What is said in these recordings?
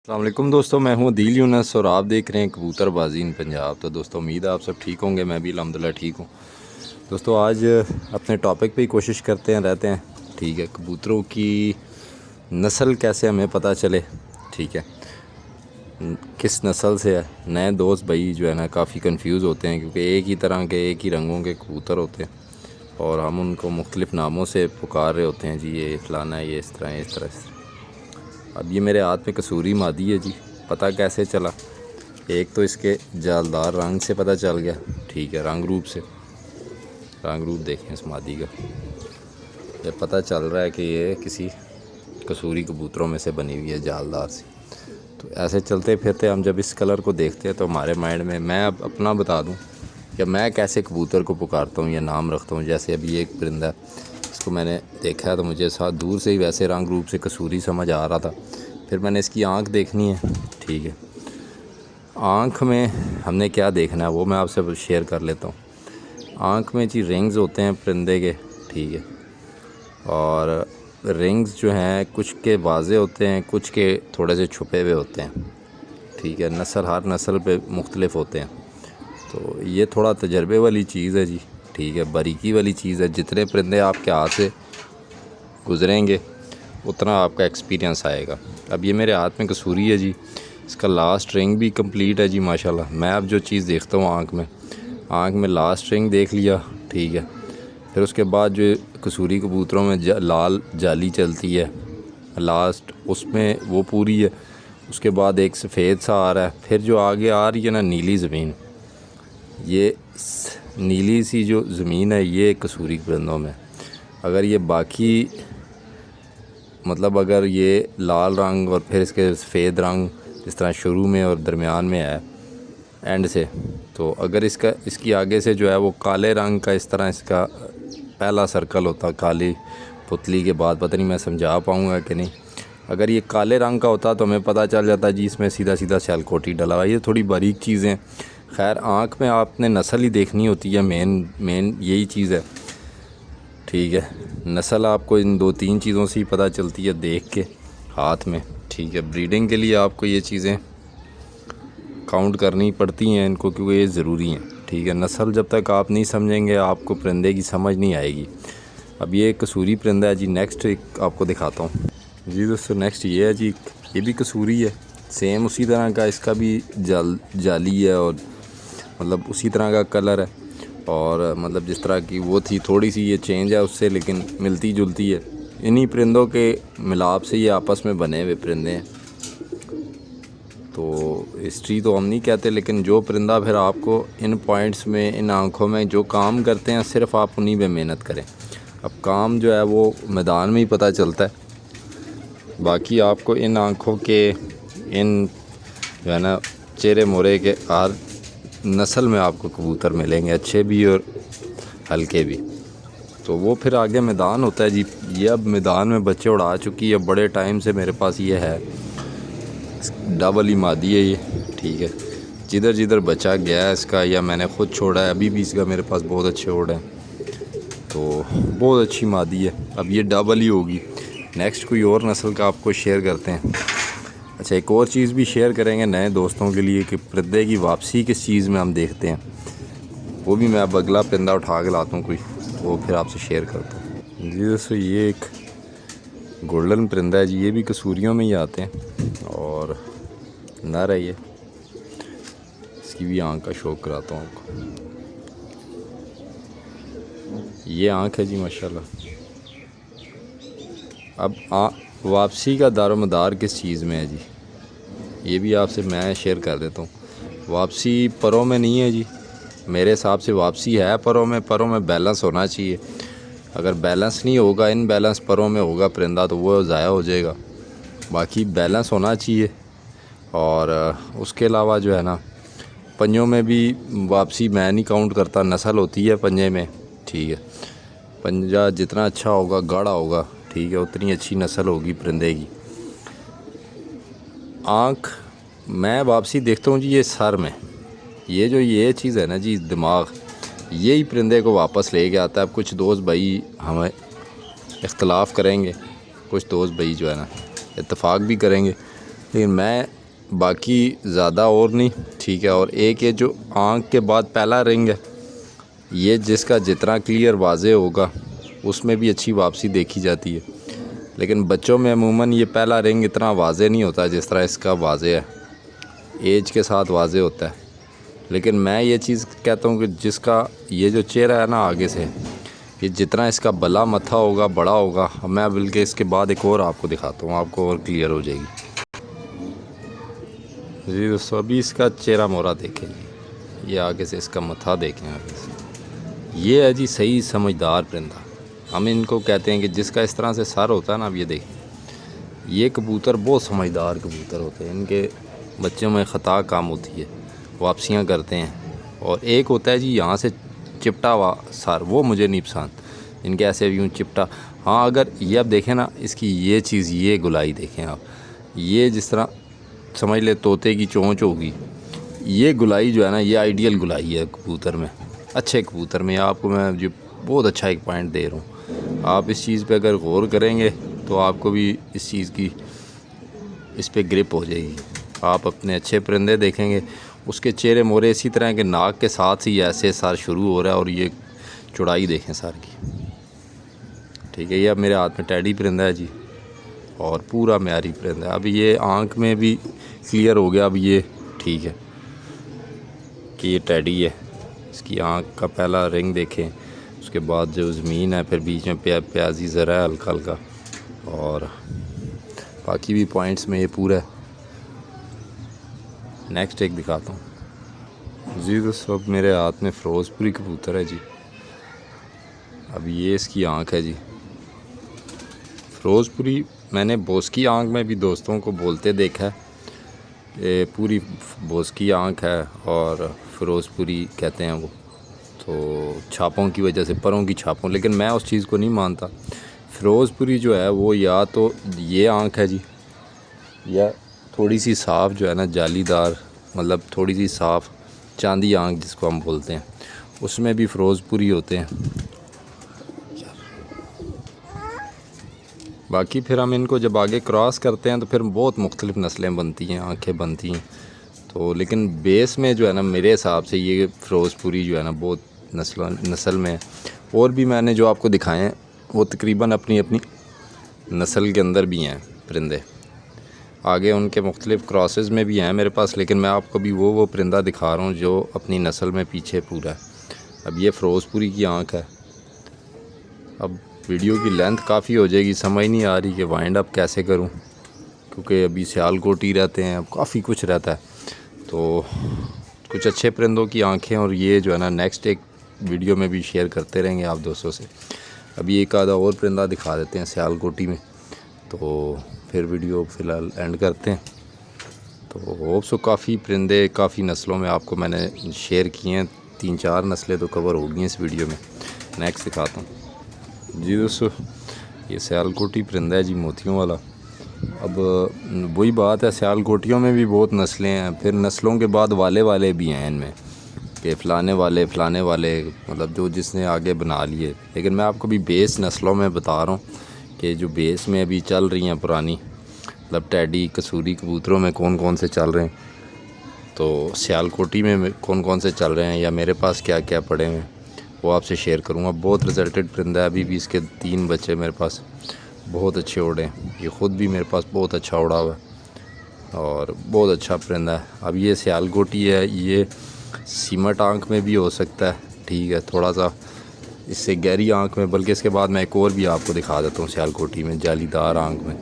अस्सलाम वालेकुम दोस्तों, मैं हूं अदील यूनस और आप देख रहे हैं कबूतरबाजी इन पंजाब। तो दोस्तों उम्मीद है आप सब ठीक होंगे, मैं भी अल्हम्दुलिल्लाह ठीक हूं। दोस्तों आज अपने टॉपिक पे ही कोशिश करते हैं रहते हैं। ठीक है, कबूतरों की नस्ल कैसे हमें पता चले। ठीक है, किस नस्ल से है। नए दोस्त भाई जो है ना काफ़ी कंफ्यूज होते हैं क्योंकि एक ही तरह के एक ही रंगों के कबूतर होते हैं और हम उनको मुख्तलिफ़ नामों से पुकार रहे होते हैं। जी ये फ़लाना है, ये इस तरह है, इस तरह से। अब ये मेरे हाथ में कसूरी मादी है जी। पता कैसे चला? एक तो इसके जालदार रंग से पता चल गया। ठीक है, रंग रूप देखें इस मादी का। ये पता चल रहा है कि ये किसी कसूरी कबूतरों में से बनी हुई है, जालदार सी। तो ऐसे चलते फिरते हम जब इस कलर को देखते हैं तो हमारे माइंड में, मैं अब अपना बता दूं कि मैं कैसे कबूतर को पुकारता हूँ या नाम रखता हूँ। जैसे अभी एक परिंदा, इसको मैंने देखा है तो मुझे साथ दूर से ही वैसे रंग रूप से कसूरी समझ आ रहा था। फिर मैंने इसकी आँख देखनी है। ठीक है, आँख में हमने क्या देखना है वो मैं आपसे शेयर कर लेता हूँ। आँख में जी रिंग्स होते हैं परिंदे के। ठीक है, और रिंग्स जो हैं कुछ के वाज़े होते हैं, कुछ के थोड़े से छुपे हुए होते हैं। ठीक है, नस्ल हर नस्ल पे मुख्तलिफ होते हैं। तो ये थोड़ा तजर्बे वाली चीज़ है जी। ठीक है, बारीकी वाली चीज़ है। जितने परिंदे आपके हाथ से गुज़रेंगे उतना आपका एक्सपीरियंस आएगा। अब ये मेरे हाथ में कसूरी है जी, इसका लास्ट रिंग भी कंप्लीट है जी माशाल्लाह। मैं अब जो चीज़ देखता हूँ आँख में लास्ट रिंग देख लिया। ठीक है, फिर उसके बाद जो कसूरी कबूतरों में लाल जाली चलती है लास्ट, उसमें वो पूरी है। उसके बाद एक सफ़ेद सा आ रहा है, फिर जो आगे आ रही है ना नीली ज़मीन, ये नीली सी जो ज़मीन है ये कसूरी परिंदों में। अगर ये बाकी मतलब अगर ये लाल रंग और फिर इसके सफ़ेद रंग इस तरह शुरू में और दरमियान में है एंड से, तो अगर इसकी आगे से जो है वो काले रंग का इस तरह इसका पहला सर्कल होता, काली पुतली के बाद, पता नहीं मैं समझा पाऊँगा कि नहीं। अगर ये काले रंग का होता तो हमें पता चल जाता जी इसमें सीधा सीधा सियालकोटी डला हुआ। ये थोड़ी बारीक चीज़ें। खैर आँख में आपने नस्ल ही देखनी होती है, मेन यही चीज़ है। ठीक है, नस्ल आपको इन दो तीन चीज़ों से ही पता चलती है, देख के हाथ में। ठीक है, ब्रीडिंग के लिए आपको ये चीज़ें काउंट करनी पड़ती हैं इनको, क्योंकि ये ज़रूरी हैं। ठीक है, नस्ल जब तक आप नहीं समझेंगे आपको परिंदे की समझ नहीं आएगी। अब ये कसूरी परिंदा है जी। नेक्स्ट एक आपको दिखाता हूँ जी दोस्तों। नेक्स्ट ये है जी, ये भी कसूरी है, सेम उसी तरह का इसका भी जाली है और मतलब उसी तरह का कलर है और मतलब जिस तरह की वो थी थोड़ी सी ये चेंज है उससे, लेकिन मिलती जुलती है। इन्हीं परिंदों के मिलाप से ये आपस में बने हुए परिंदे हैं। तो हिस्ट्री तो हम नहीं कहते, लेकिन जो परिंदा फिर आपको इन पॉइंट्स में, इन आँखों में जो काम करते हैं सिर्फ आप उन्हीं पे मेहनत करें। अब काम जो है वो मैदान में ही पता चलता है। बाकी आपको इन आँखों के, इन जो है ना चेहरे मोरे के हर नस्ल में आपको कबूतर मिलेंगे, अच्छे भी और हल्के भी। तो वो फिर आगे मैदान होता है जी। ये अब मैदान में बच्चे उड़ा चुकी है, बड़े टाइम से मेरे पास ये है, डबल ही मादी है ये। ठीक है, जिधर जिधर बचा गया है इसका या मैंने ख़ुद छोड़ा है, अभी भी इसका मेरे पास बहुत अच्छे ओढ़ हैं। तो बहुत अच्छी मादी है, अब ये डबल ही होगी। नेक्स्ट कोई और नस्ल का आपको शेयर करते हैं। अच्छा, एक और चीज़ भी शेयर करेंगे नए दोस्तों के लिए कि परिंदे की वापसी किस चीज़ में हम देखते हैं। वो भी मैं अब अगला परिंदा उठा के लाता हूँ कोई, वो फिर आपसे शेयर करता हूँ जी दोस्तों। ये एक गोल्डन परिंदा है जी, ये भी कसूरियों में ही आते हैं और नर है ये। इसकी भी आँख का शौक कराता हूँ आपको। ये आँख है जी माशाल्लाह। अब वापसी का दारोमदार किस चीज़ में है जी, ये भी आपसे मैं शेयर कर देता हूँ। वापसी परों में नहीं है जी, मेरे हिसाब से वापसी है परों में बैलेंस होना चाहिए। अगर बैलेंस नहीं होगा, इन बैलेंस परों में होगा परिंदा तो वो ज़ाया हो जाएगा। बाकी बैलेंस होना चाहिए। और उसके अलावा जो है ना पंजों में भी वापसी मैं नहीं काउंट करता, नस्ल होती है पंजे में। ठीक है, पंजा जितना अच्छा होगा, गाढ़ा होगा, ठीक है, उतनी अच्छी नस्ल होगी परिंदे की। आँख मैं वापसी देखता हूँ जी ये सर में, ये चीज़ है ना जी, दिमाग, यही परिंदे को वापस ले के आता है। अब कुछ दोस्त भाई हमें इख्तलाफ करेंगे, कुछ दोस्त भाई जो है ना इत्तेफाक भी करेंगे। लेकिन मैं बाकी ज़्यादा और नहीं, ठीक है। और एक ये जो आँख के बाद पहला रिंग है, ये जिसका जितना क्लियर वाज़े होगा उसमें भी अच्छी वापसी देखी जाती है। लेकिन बच्चों में अमूमन ये पहला रिंग इतना वाज़े नहीं होता जिस तरह इसका वाज़े है, एज के साथ वाज़े होता है। लेकिन मैं ये चीज़ कहता हूँ कि जिसका ये जो चेहरा है ना आगे से, ये जितना इसका बला मत्था होगा, बड़ा होगा। मैं बल्कि इसके बाद एक और आपको दिखाता हूँ, आपको और क्लियर हो जाएगी जी दोस्तों। अभी इसका चेहरा मोहरा देखें जी, ये आगे से इसका मत्था देखें आगे से। ये है जी सही समझदार परिंदा। हम इनको कहते हैं कि जिसका इस तरह से सर होता है ना, अब ये देखें, ये कबूतर बहुत समझदार कबूतर होते हैं। इनके बच्चों में ख़ता काम होती है, वापसियाँ करते हैं। और एक होता है जी यहाँ से चिपटा हुआ सर, वो मुझे नहीं पसंद। इनके ऐसे यूँ चिपटा, हाँ अगर ये आप देखें ना, इसकी ये चीज़, ये गुलाई देखें आप, ये जिस तरह समझ ले तोते की चोंच होगी, ये गुलाई जो है ना, ये आइडियल गुलाई है कबूतर में, अच्छे कबूतर में। आपको मैं जो बहुत अच्छा एक पॉइंट दे रहा हूँ, आप इस चीज़ पे अगर गौर करेंगे तो आपको भी इस चीज़ की इस पे ग्रिप हो जाएगी। आप अपने अच्छे परिंदे देखेंगे, उसके चेहरे मोरे इसी तरह के नाक के साथ ही ऐसे सर शुरू हो रहा है, और ये चौड़ाई देखें सर की, ठीक है। ये अब मेरे हाथ में टैडी परिंदा है जी, और पूरा म्यारी परिंदा है। अब ये आँख में भी क्लियर हो गया अब ये, ठीक है, कि ये टैडी है। इसकी आँख का पहला रिंग देखें, उसके बाद जो ज़मीन है, फिर बीच में प्याजी ज़रा है हल्का हल्का, और बाकी भी पॉइंट्स में ये पूरा है। नेक्स्ट एक दिखाता हूँ जी दोस्तों। अब मेरे हाथ में फ़िरोज़पुरी कबूतर है जी। अब ये इसकी आँख है जी, फ़िरोज़पुरी। मैंने बोस्की आँख में भी दोस्तों को बोलते देखा है, ये पूरी बोस्की आँख है और फ़िरोज़पुरी कहते हैं वो, तो छापों की वजह से, परों की छापों। लेकिन मैं उस चीज़ को नहीं मानता। फ़िरोज़पुरी जो है वो या तो ये आँख है जी, या थोड़ी सी साफ़ जो है ना, जालीदार, मतलब थोड़ी सी साफ़ चांदी आँख जिसको हम बोलते हैं, उसमें भी फ़िरोज़पुरी होते हैं। बाकी फिर हम इनको जब आगे क्रॉस करते हैं तो फिर बहुत मुख्तलिफ़ नस्लें बनती हैं, आँखें बनती हैं। तो लेकिन बेस में जो है ना, मेरे हिसाब से ये फ़िरोज़पुरी जो है ना बहुत नस्ल में है। और भी मैंने जो आपको दिखाए हैं वो तकरीबन अपनी अपनी नस्ल के अंदर भी हैं परिंदे। आगे उनके मुख्तलिफ़ क्रॉसेस में भी हैं मेरे पास, लेकिन मैं आपको भी वो परिंदा दिखा रहा हूँ जो अपनी नस्ल में पीछे पूरा है। अब ये फ़िरोज़पुरी की आँख है। अब वीडियो की लेंथ काफ़ी हो जाएगी, समझ नहीं आ रही कि वाइंड अप कैसे करूं, क्योंकि अभी सियालकोटी रहते हैं, अब काफ़ी कुछ रहता है। तो कुछ अच्छे परिंदों की आंखें, और ये जो है ना नेक्स्ट एक वीडियो में भी शेयर करते रहेंगे आप दोस्तों से। अभी एक आधा और परिंदा दिखा देते हैं सियालकोटी में, तो फिर वीडियो फ़िलहाल एंड करते हैं। तो होप सो काफ़ी परिंदे काफ़ी नस्लों में आपको मैंने शेयर किए हैं, 3-4 नस्लें तो कवर हो गई हैं इस वीडियो में। नेक्स्ट दिखाता हूँ जी दोस्तों। ये सियालकोटी परिंदा है जी, मोतियों वाला। अब वही बात है, सियालकोटियों में भी बहुत नस्लें हैं, फिर नस्लों के बाद वाले भी हैं इनमें, कि फ़लाने वाले, मतलब जो जिसने आगे बना लिए। लेकिन मैं आपको भी बेस नस्लों में बता रहा हूँ कि जो बेस में अभी चल रही हैं पुरानी, मतलब टैडी कसूरी कबूतरों में कौन कौन से चल रहे हैं, तो सियालकोटी में कौन कौन से चल रहे हैं, या मेरे पास क्या क्या पड़े हैं, वो आपसे शेयर करूँगा। बहुत रिजल्टेड परिंदा है। अभी भी इसके 3 बच्चे मेरे पास बहुत अच्छे उड़े हैं। ये ख़ुद भी मेरे पास बहुत अच्छा उड़ा हुआ है और बहुत अच्छा परिंदा है। अब ये सियालकोटी है, ये सीमट आँख में भी हो सकता है, ठीक है, थोड़ा सा इससे गहरी आँख में। बल्कि इसके बाद मैं एक और भी आपको दिखा देता हूँ सियालकोटी में, जालीदार आँख में,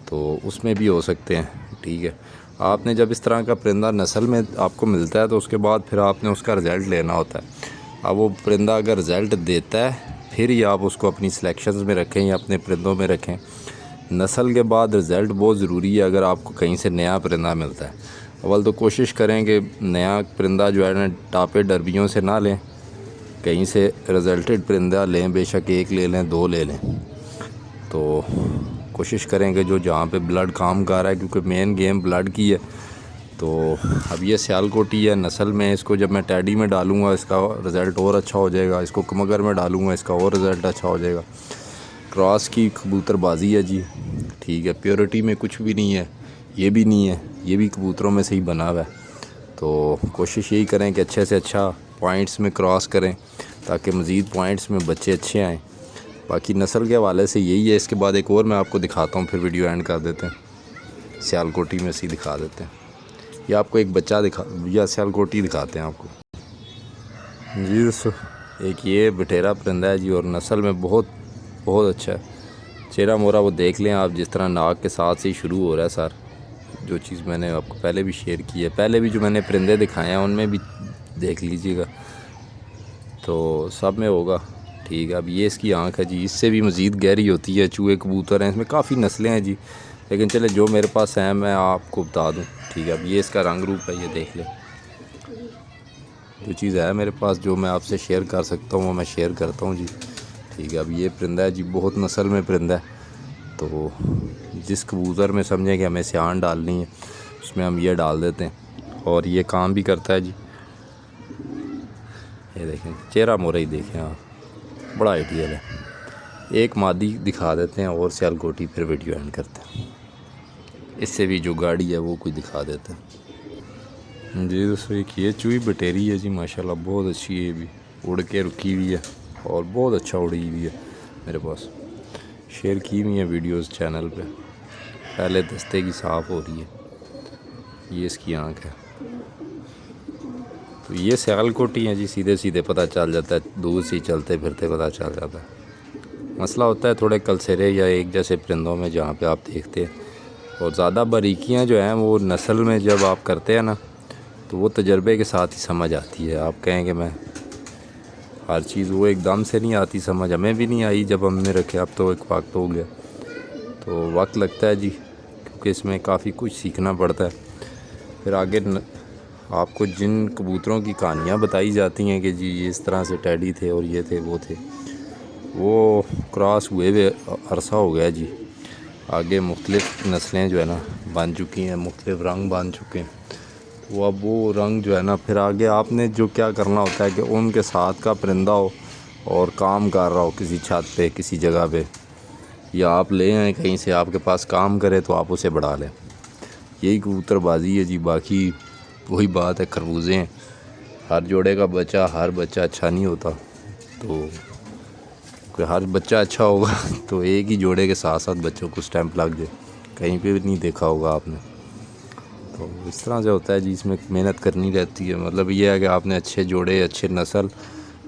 तो उसमें भी हो सकते हैं, ठीक है। आपने जब इस तरह का परिंदा नस्ल में आपको मिलता है तो उसके बाद फिर आपने उसका रिज़ल्ट लेना होता है। अब वो परिंदा अगर रिज़ल्ट देता है फिर ही आप उसको अपनी सिलेक्शंस में रखें या अपने परिंदों में रखें। नस्ल के बाद रिज़ल्ट बहुत ज़रूरी है। अगर आपको कहीं से नया परिंदा मिलता है, अव्वल तो कोशिश करें कि नया परिंदा जो है ना टापे डरबियों से ना लें, कहीं से रिज़ल्टेड परिंदा लें, बेशक 1 ले लें, 2 ले लें। तो कोशिश करें कि जो जहाँ पे ब्लड काम कर रहा है, क्योंकि मेन गेम ब्लड की है। तो अब ये सियालकोटी है नस्ल में, इसको जब मैं टैडी में डालूँगा इसका रिज़ल्ट और अच्छा हो जाएगा, इसको कमगर में डालूँगा इसका और रिज़ल्ट अच्छा हो जाएगा। क्रॉस की कबूतरबाजी है जी, ठीक है, प्योरिटी में कुछ भी नहीं है। ये भी नहीं है, ये भी कबूतरों में से ही बना हुआ है। तो कोशिश यही करें कि अच्छे से अच्छा पॉइंट्स में क्रॉस करें ताकि मज़ीद पॉइंट्स में बच्चे अच्छे आएँ। बाकी नस्ल के हवाले से यही है। इसके बाद एक और मैं आपको दिखाता हूँ, फिर वीडियो एंड कर देते हैं। सियालकोटी में से दिखा देते हैं, या आपको एक बच्चा दिखा, या सियालकोटी दिखाते हैं आपको जी। दोस्तों एक ये बटेरा परिंदा है जी, और नस्ल में बहुत बहुत अच्छा है। चेहरा मोरा वो देख लें आप, जिस तरह नाक के साथ से ही शुरू हो रहा है सर। जो चीज़ मैंने आपको पहले भी शेयर की है, पहले भी जो मैंने परिंदे दिखाए हैं उनमें भी देख लीजिएगा, तो सब में होगा। ठीक है, अब ये इसकी आँख है जी, इससे भी मज़ीद गहरी होती है। चूहे कबूतर हैं, इसमें काफ़ी नस्लें हैं जी, लेकिन चले जो मेरे पास हैं मैं आपको बता दूं। ठीक है, अब ये इसका रंग रूप है, ये देख ले। जो चीज़ है मेरे पास जो मैं आपसे शेयर कर सकता हूँ वो मैं शेयर करता हूँ जी। ठीक है, अब ये परिंदा है जी, बहुत नस्ल में परिंदा है। तो जिस कबूतर में समझें कि हमें सियान डालनी है उसमें हम ये डाल देते हैं, और ये काम भी करता है जी। ये देखें, चेहरा मोरा ही देखें आप, बड़ा आइडियल है। एक मादी दिखा देते हैं और सियालकोटी, फिर वीडियो एंड करते हैं। इससे भी जो गाड़ी है वो कोई दिखा देते हैं जी। दोस्तों एक ये चूही बटेरी है जी, माशाल्लाह बहुत अच्छी है, ये भी उड़ के रुकी हुई है और बहुत अच्छा उड़ी हुई है। मेरे पास शेयर की हुई है वीडियोस चैनल पे, पहले दस्ते की साफ़ हो रही है। ये इसकी आँख है। तो ये सियालकोटी है जी, सीधे सीधे पता चल जाता है, दूर से चलते फिरते पता चल जाता है। मसला होता है थोड़े कलसेरे या एक जैसे परिंदों में जहाँ पे आप देखते हैं, और ज़्यादा बारीकियाँ जो हैं वो नस्ल में जब आप करते हैं ना, तो वो तजर्बे के साथ ही समझ आती है। आप कहें कि मैं हर चीज़ वो एकदम से नहीं आती समझ, हमें भी नहीं आई जब हमने रखे। अब तो एक वक्त हो गया, तो वक्त लगता है जी, क्योंकि इसमें काफ़ी कुछ सीखना पड़ता है। फिर आगे आपको जिन कबूतरों की कहानियाँ बताई जाती हैं कि जी ये इस तरह से टैडी थे और ये थे वो थे, वो क्रॉस हुए हुए अरसा हो गया जी। आगे मुख्तलिफ़ नस्लें जो है ना बन चुकी हैं, मुख्तलिफ़ रंग बन चुके हैं। वो अब वो रंग जो है ना, फिर आगे आपने जो क्या करना होता है कि उनके साथ का परिंदा हो और काम कर रहा हो किसी छत पे, किसी जगह पे, या आप ले आएँ कहीं से, आपके पास काम करे तो आप उसे बढ़ा लें। यही कबूतरबाजी है जी। बाकी वही बात है, खरबूजे हैं, हर जोड़े का बच्चा, हर बच्चा अच्छा नहीं होता। तो कोई हर बच्चा अच्छा होगा तो एक ही जोड़े के साथ साथ बच्चों को स्टैंप लग जाए, कहीं पे भी नहीं देखा होगा आपने। तो इस तरह से होता है जी, इसमें मेहनत करनी रहती है। मतलब ये है कि आपने अच्छे जोड़े, अच्छे नस्ल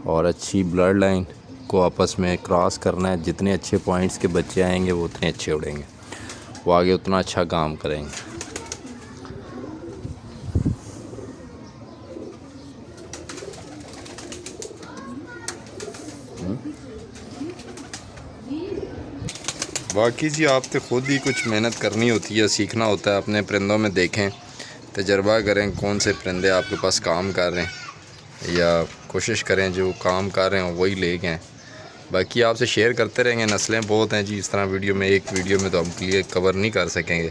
और अच्छी ब्लड लाइन को आपस में क्रॉस करना है। जितने अच्छे पॉइंट्स के बच्चे आएंगे वो उतने अच्छे उड़ेंगे, वो आगे उतना अच्छा काम करेंगे। बाकी जी आपने ख़ुद ही कुछ मेहनत करनी होती है, सीखना होता है। अपने परिंदों में देखें, तजर्बा करें कौन से परिंदे आपके पास काम कर रहे हैं, या कोशिश करें जो काम कर रहे हैं वही ले गए। बाकी आपसे शेयर करते रहेंगे, नस्लें बहुत हैं जी। इस तरह वीडियो में, एक वीडियो में तो हम क्लियर कवर नहीं कर सकेंगे,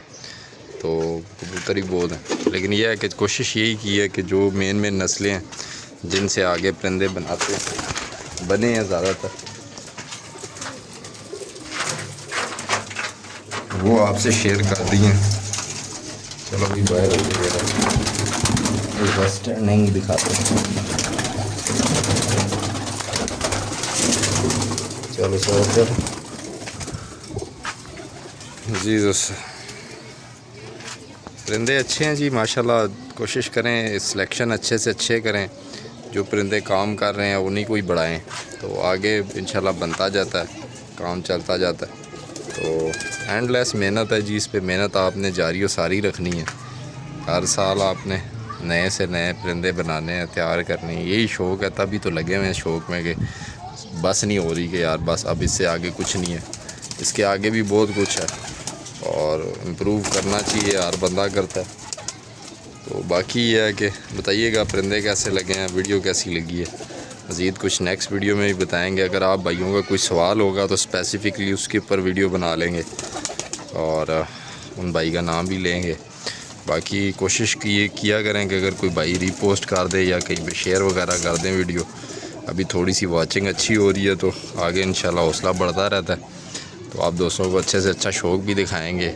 तो कबूतर ही बहुत हैं। लेकिन यह है कि कोशिश यही की है कि जो मेन नस्लें हैं जिनसे आगे परिंदे बने हैं ज़्यादातर, वो आपसे शेयर कर दिए। चलो अभी बाहर हो गया, स्टैंडिंग दिखाते हैं। चलो सर जी। दोस्तों परिंदे अच्छे हैं जी माशाल्लाह। कोशिश करें सिलेक्शन अच्छे से अच्छे करें, जो परिंदे काम कर रहे हैं उन्हीं को ही बढ़ाएं, तो आगे इंशाल्लाह बनता जाता है, काम चलता जाता है। तो एंडलेस मेहनत है जी, इस पे मेहनत आपने जारी और सारी रखनी है। हर साल आपने नए से नए परिंदे बनाने हैं, तैयार करने हैं। यही शौक़ है, तभी तो लगे हुए हैं शौक़ में कि बस नहीं हो रही कि यार बस अब इससे आगे कुछ नहीं है। इसके आगे भी बहुत कुछ है और इम्प्रूव करना चाहिए, हर बंदा करता है। तो बाकी ये है कि बताइएगा परिंदे कैसे लगे हैं, वीडियो कैसी लगी है। मज़ीद कुछ नेक्स्ट वीडियो में भी बताएंगे। अगर आप भाइयों का कोई सवाल होगा तो स्पेसिफ़िकली उसके ऊपर वीडियो बना लेंगे और उन भाई का नाम भी लेंगे। बाकी कोशिश किया करें कि अगर कोई भाई रीपोस्ट कर दे या कहीं पे शेयर वगैरह कर दें वीडियो। अभी थोड़ी सी वाचिंग अच्छी हो रही है तो आगे इंशाल्लाह हौसला बढ़ता रहता है। तो आप दोस्तों को अच्छे से अच्छा शौक़ भी दिखाएँगे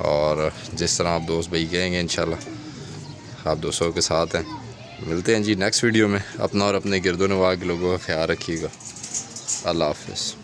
और जिस तरह आप दोस्त भाई कहेंगे इंशाल्लाह आप दोस्तों के साथ हैं। मिलते हैं जी नेक्स्ट वीडियो में। अपना और अपने गिरदो नवाह के लोगों का ख्याल रखिएगा। अल्लाह हाफ़िज़।